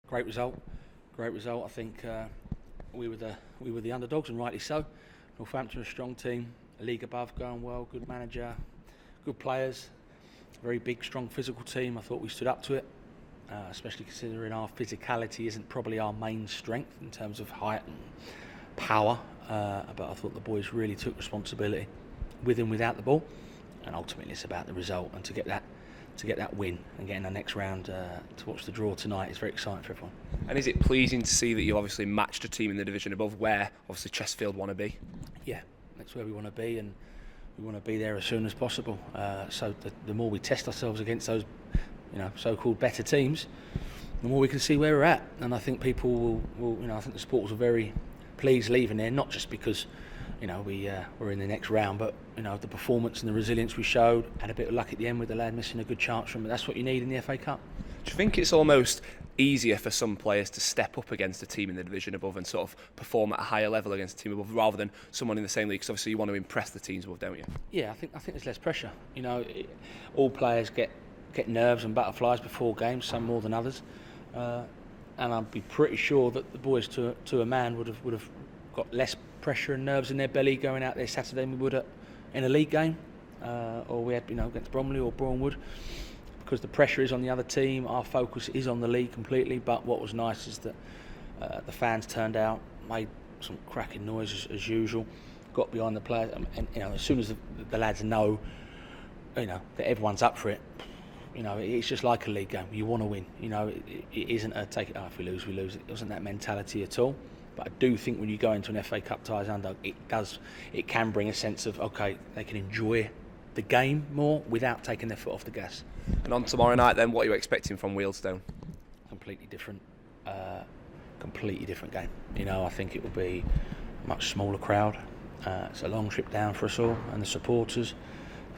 Great result. I think we were the underdogs, and rightly so. Northampton, a strong team, a league above, going well. Good manager, good players, very big, strong, physical team. I thought we stood up to it, especially considering our physicality isn't probably our main strength in terms of height and power. But I thought the boys really took responsibility with and without the ball, and ultimately it's about the result, and to get that win and get in the next round to watch the draw tonight is very exciting for everyone. And is it pleasing to see that you obviously matched a team in the division above, where obviously Chesterfield want to be? Yeah, that's where we want to be, and we want to be there as soon as possible. So the more we test ourselves against those, so-called better teams, the more we can see where we're at. And I think people will I think the supporters are very pleased leaving there, not just because we're in the next round, but the performance and the resilience we showed, and a bit of luck at the end with the lad missing a good chance from it. That's what you need in the FA Cup. Do you think it's almost easier for some players to step up against a team in the division above and sort of perform at a higher level against a team above, rather than someone in the same league? Because obviously you want to impress the teams above, don't you? Yeah, I think there's less pressure. All players get nerves and butterflies before games, some more than others, and I'd be pretty sure that the boys to a man would have got less pressure and nerves in their belly going out there Saturday than we would in a league game, or we had against Bromley or Bournemouth, because the pressure is on the other team. Our focus is on the league completely. But what was nice is that the fans turned out, made some cracking noise as usual, got behind the players, and as soon as the lads know that everyone's up for it, it's just like a league game. You want to win. It isn't a take it. If we lose, we lose. It wasn't that mentality at all. But I do think when you go into an FA Cup tie as underdog, it can bring a sense of, okay, they can enjoy the game more without taking their foot off the gas. And on tomorrow night then, what are you expecting from Wealdstone? Completely different game. I think it will be a much smaller crowd. It's a long trip down for us all and the supporters.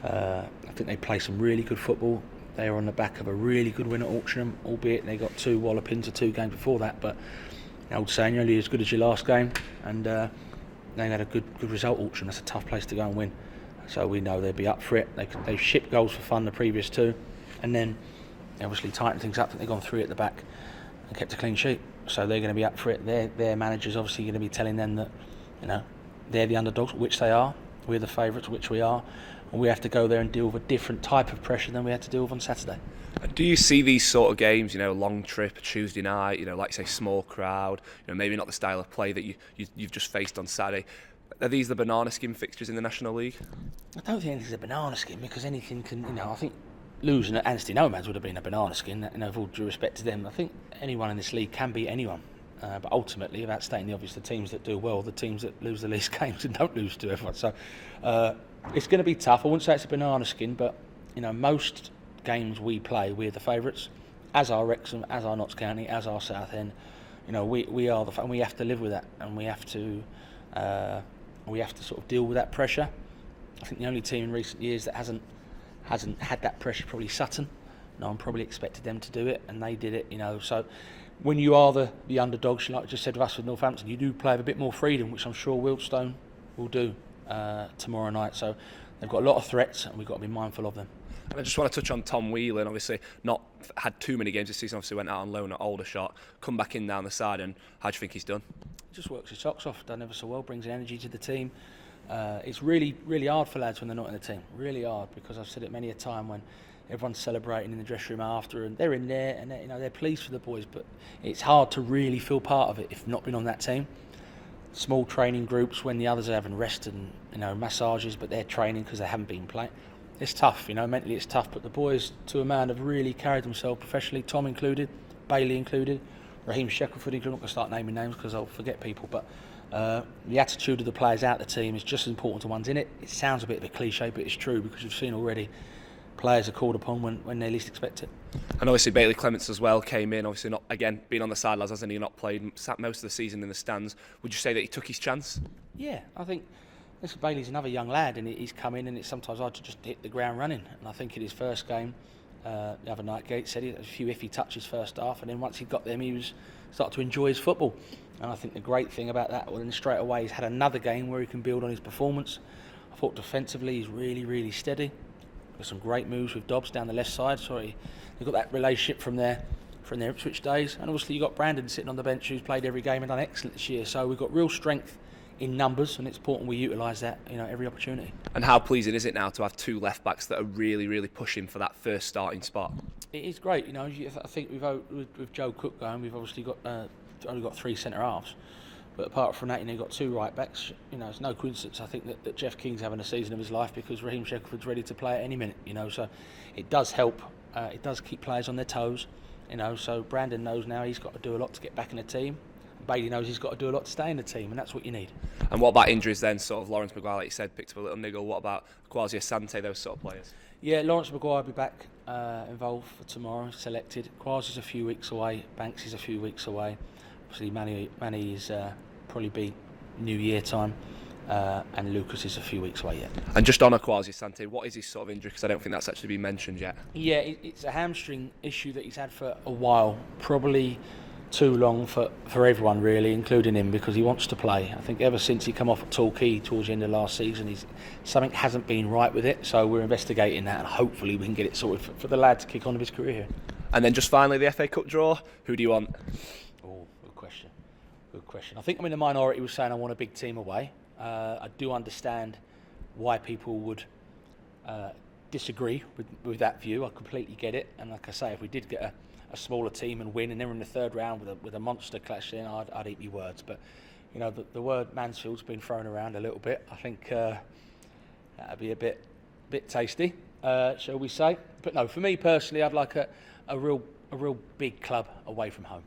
I think they play some really good football. They are on the back of a really good win at Auckland, albeit they got 2 wallopings or 2 games before that. But the old saying, you're only as good as your last game, and they had a good result. Auckland, that's a tough place to go and win. So we know they'll be up for it. They've shipped goals for fun the previous 2, and then they obviously tightened things up. I think they've gone 3 at the back and kept a clean sheet. So they're going to be up for it. Their manager's obviously going to be telling them that they're the underdogs, which they are. We're the favourites, which we are. And we have to go there and deal with a different type of pressure than we had to deal with on Saturday. Do you see these sort of games, long trip, Tuesday night, like say small crowd, maybe not the style of play that you've just faced on Saturday? Are these the banana skin fixtures in the National League? I don't think anything's a banana skin, because anything can, I think losing at Anstey Nomads would have been a banana skin, with all due respect to them. I think anyone in this league can beat anyone. But ultimately, without stating the obvious, the teams that do well, the teams that lose the least games and don't lose to everyone. So it's going to be tough. I wouldn't say it's a banana skin, but most games we play, we're the favourites, as are Wrexham, as are Notts County, as are Southend. We are and we have to live with that, and we have to sort of deal with that pressure. I think the only team in recent years that hasn't had that pressure, probably Sutton. No one probably expected them to do it, and they did it. So when you are the underdogs, like I just said with us with Northampton, you do play with a bit more freedom, which I'm sure Wealdstone will do tomorrow night. So they've got a lot of threats, and we've got to be mindful of them. And I just want to touch on Tom Whelan. Obviously not had too many games this season. Obviously went out on loan at Aldershot, come back in down the side, and how do you think he's done? Just works his socks off, done ever so well, brings energy to the team. It's really, really hard for lads when they're not in the team. Really hard, because I've said it many a time when everyone's celebrating in the dressing room after, and they're in there, and they're pleased for the boys. But it's hard to really feel part of it if not been on that team. Small training groups when the others are having rest and massages, but they're training because they haven't been playing. It's tough, mentally it's tough. But the boys, to a man, have really carried themselves professionally. Tom included, Bailey included, Raheem Shackelford. I'm not going to start naming names because I'll forget people, but the attitude of the players out the team is just as important to ones in it. It sounds a bit of a cliche, but it's true, because you've seen already players are called upon when they least expect it. And obviously Bailey Clements as well came in, obviously not, again, being on the sidelines, hasn't he not played, sat most of the season in the stands. Would you say that he took his chance? Yeah, I think Bailey's another young lad, and he's come in, and it's sometimes hard to just hit the ground running. And I think in his first game, the other night, Gates said he had a few iffy touches first half, and then once he got them, he was started to enjoy his football. And I think the great thing about that, well, then straight away he's had another game where he can build on his performance. I thought defensively he's really, really steady. There's some great moves with Dobbs down the left side. They've got that relationship from their from their Ipswich days, and obviously you've got Brandon sitting on the bench who's played every game and done excellent this year. So we've got real strength in numbers, and it's important we utilise that, every opportunity. And how pleasing is it now to have 2 left backs that are really, really pushing for that first starting spot? It is great, I think with Joe Cook going, we've obviously got only got 3 centre halves, but apart from that, you've got 2 right backs. It's no coincidence, I think, that Jeff King's having a season of his life, because Raheem Shackelford's ready to play at any minute. So it does help. It does keep players on their toes. So Brandon knows now he's got to do a lot to get back in the team. Bailey knows he's got to do a lot to stay in the team, and that's what you need. And what about injuries then? Sort of Lawrence Maguire, like you said, picked up a little niggle. What about Kwasi Asante, those sort of players? Yeah, Lawrence Maguire will be back involved for tomorrow, selected. Kwasi's a few weeks away. Banks is a few weeks away. Obviously, Manny is probably be New Year time. And Lucas is a few weeks away yet. And just on Kwasi Asante, what is his sort of injury? Because I don't think that's actually been mentioned yet. Yeah, it's a hamstring issue that he's had for a while. Probably too long for everyone, really, including him, because he wants to play. I think ever since he come off at Torquay towards the end of last season, something hasn't been right with it. So we're investigating that, and hopefully we can get it sorted for the lad to kick on with his career here. And then just finally, the FA Cup draw. Who do you want? Oh, good question. Good question. I think I'm in the minority with saying I want a big team away. I do understand why people would disagree with that view. I completely get it. And like I say, if we did get a smaller team and win, and then we're in the third round with a monster clash, then I'd eat my words. But the word Mansfield's been thrown around a little bit. I think that'd be a bit tasty, shall we say? But no, for me personally, I'd like a real big club away from home.